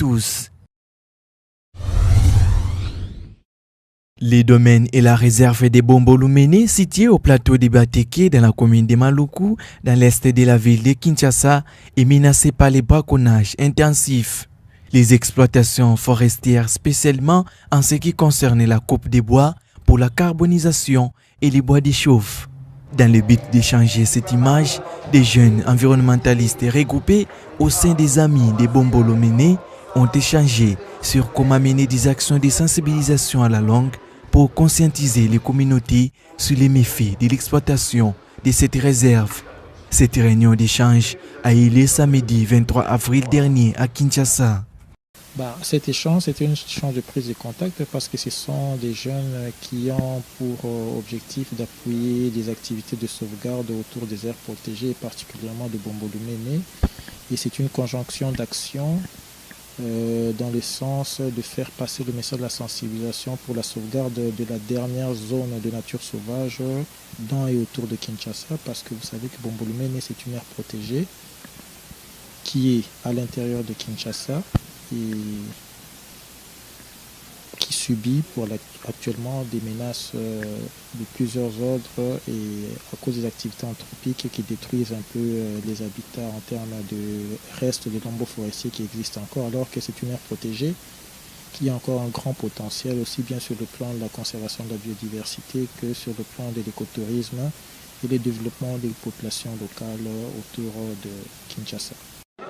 tous. Les domaines et la réserve des Bombolumene, situés au plateau de Bateke dans la commune de Maluku, dans l'est de la ville de Kinshasa, est menacé par les braconnages intensifs. Les exploitations forestières, spécialement en ce qui concerne la coupe des bois pour la carbonisation et les bois de chauffe. Dans le but d'échanger cette image, des jeunes environnementalistes regroupés au sein des amis des Bombolumene ont échangé sur comment mener des actions de sensibilisation à la longue pour conscientiser les communautés sur les méfaits de l'exploitation de cette réserve. Cette réunion d'échange a eu lieu samedi 23 avril dernier à Kinshasa. Cet échange, c'était un échange de prise de contact parce que ce sont des jeunes qui ont pour objectif d'appuyer des activités de sauvegarde autour des aires protégées, particulièrement de Bombolumene. Et c'est une conjonction d'actions dans le sens de faire passer le message de la sensibilisation pour la sauvegarde de la dernière zone de nature sauvage dans et autour de Kinshasa, parce que vous savez que Bombolumene, c'est une aire protégée qui est à l'intérieur de Kinshasa et qui subit actuellement des menaces de plusieurs ordres et à cause des activités anthropiques qui détruisent un peu les habitats en termes de restes de lambeaux forestiers qui existent encore, alors que c'est une aire protégée qui a encore un grand potentiel aussi bien sur le plan de la conservation de la biodiversité que sur le plan de l'écotourisme et le développement des populations locales autour de Kinshasa.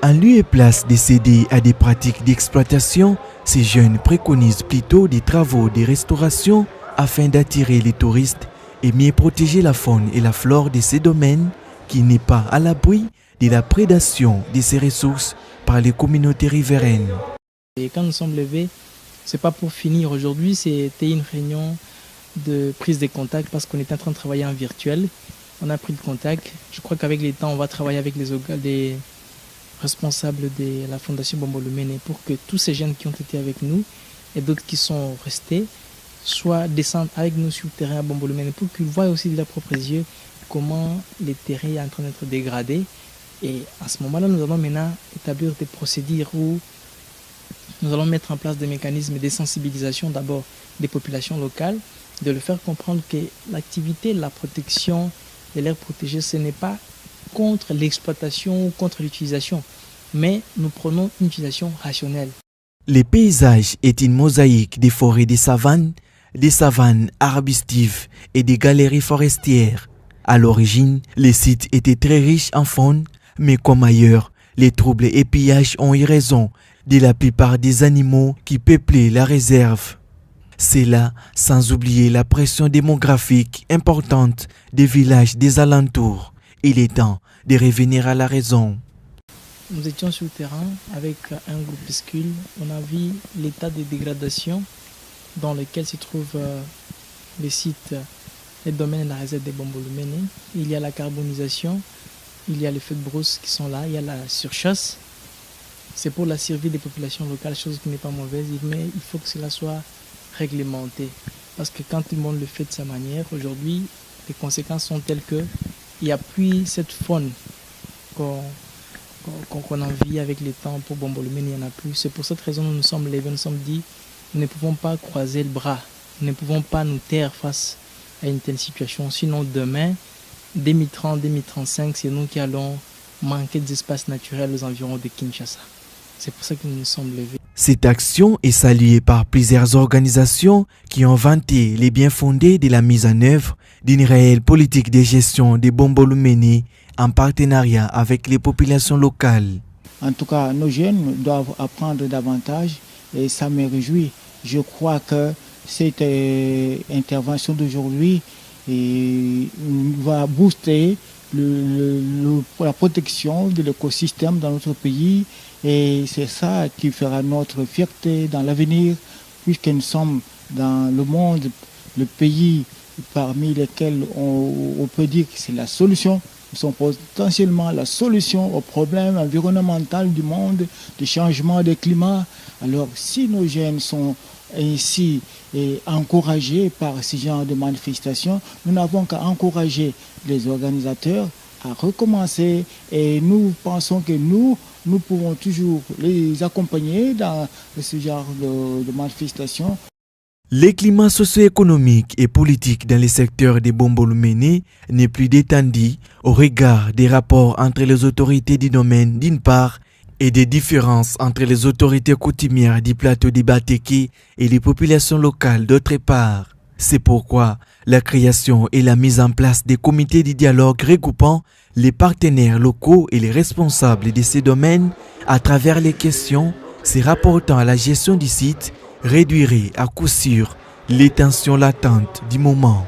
En lieu et place de céder à des pratiques d'exploitation, ces jeunes préconisent plutôt des travaux de restauration afin d'attirer les touristes et mieux protéger la faune et la flore de ces domaines qui n'est pas à l'abri de la prédation de ces ressources par les communautés riveraines. Et quand nous sommes levés, ce n'est pas pour finir aujourd'hui, c'était une réunion de prise de contact parce qu'on était en train de travailler en virtuel. On a pris le contact. Je crois qu'avec les temps, on va travailler avec les responsables de la Fondation Bombolumene pour que tous ces jeunes qui ont été avec nous et d'autres qui sont restés soient descendent avec nous sur le terrain à Bombolumene pour qu'ils voient aussi de leurs propres yeux comment le terrain est en train d'être dégradé. Et à ce moment-là, nous allons maintenant établir des procédures où nous allons mettre en place des mécanismes de sensibilisation d'abord des populations locales, de leur faire comprendre que l'activité, la protection de l'air protégé, ce n'est pas contre l'exploitation ou contre l'utilisation, mais nous prenons une utilisation rationnelle. Les paysages est une mosaïque des forêts des savanes arbustives et des galeries forestières. À l'origine, les sites étaient très riches en faune, mais comme ailleurs, les troubles et pillages ont eu raison de la plupart des animaux qui peuplaient la réserve. C'est là, sans oublier la pression démographique importante des villages des alentours. Il est temps de revenir à la raison. Nous étions sur le terrain avec un groupuscule. On a vu l'état de dégradation dans lequel se trouvent les sites, les domaines et la réserve des Bombolumene. Il y a la carbonisation, il y a les feux de brousse qui sont là, il y a la surchasse. C'est pour la survie des populations locales, chose qui n'est pas mauvaise, mais il faut que cela soit réglementé. Parce que quand tout le monde le fait de sa manière, aujourd'hui, les conséquences sont telles que il n'y a plus cette faune qu'on en vit avec les temps pour Bombolumene, il n'y en a plus. C'est pour cette raison que nous nous sommes levés, nous nous sommes dit, nous ne pouvons pas croiser le bras, nous ne pouvons pas nous taire face à une telle situation. Sinon demain, 2030, 2035, c'est nous qui allons manquer d'espace naturel aux environs de Kinshasa. C'est pour ça que nous nous sommes levés. Cette action est saluée par plusieurs organisations qui ont vanté les biens fondés de la mise en œuvre d'une réelle politique de gestion des Bombolumene en partenariat avec les populations locales. En tout cas, nos jeunes doivent apprendre davantage et ça me réjouit. Je crois que cette intervention d'aujourd'hui va booster la protection de l'écosystème dans notre pays et c'est ça qui fera notre fierté dans l'avenir puisque nous sommes dans le monde, le pays parmi lesquels on peut dire que c'est la solution. Nous sommes potentiellement la solution au problème environnemental du monde, du changement du climat. Alors si nos jeunes sont ainsi encouragés par ce genre de manifestations, nous n'avons qu'à encourager les organisateurs à recommencer et nous pensons que nous, nous pouvons toujours les accompagner dans ce genre de manifestations. Le climat socio-économique et politique dans les secteurs des Bomboloméné n'est plus détendu au regard des rapports entre les autorités du domaine d'une part et des différences entre les autorités coutumières du plateau des Batéké et les populations locales d'autre part. C'est pourquoi la création et la mise en place des comités de dialogue regroupant les partenaires locaux et les responsables de ces domaines à travers les questions se rapportant à la gestion du site réduirait à coup sûr les tensions latentes du moment.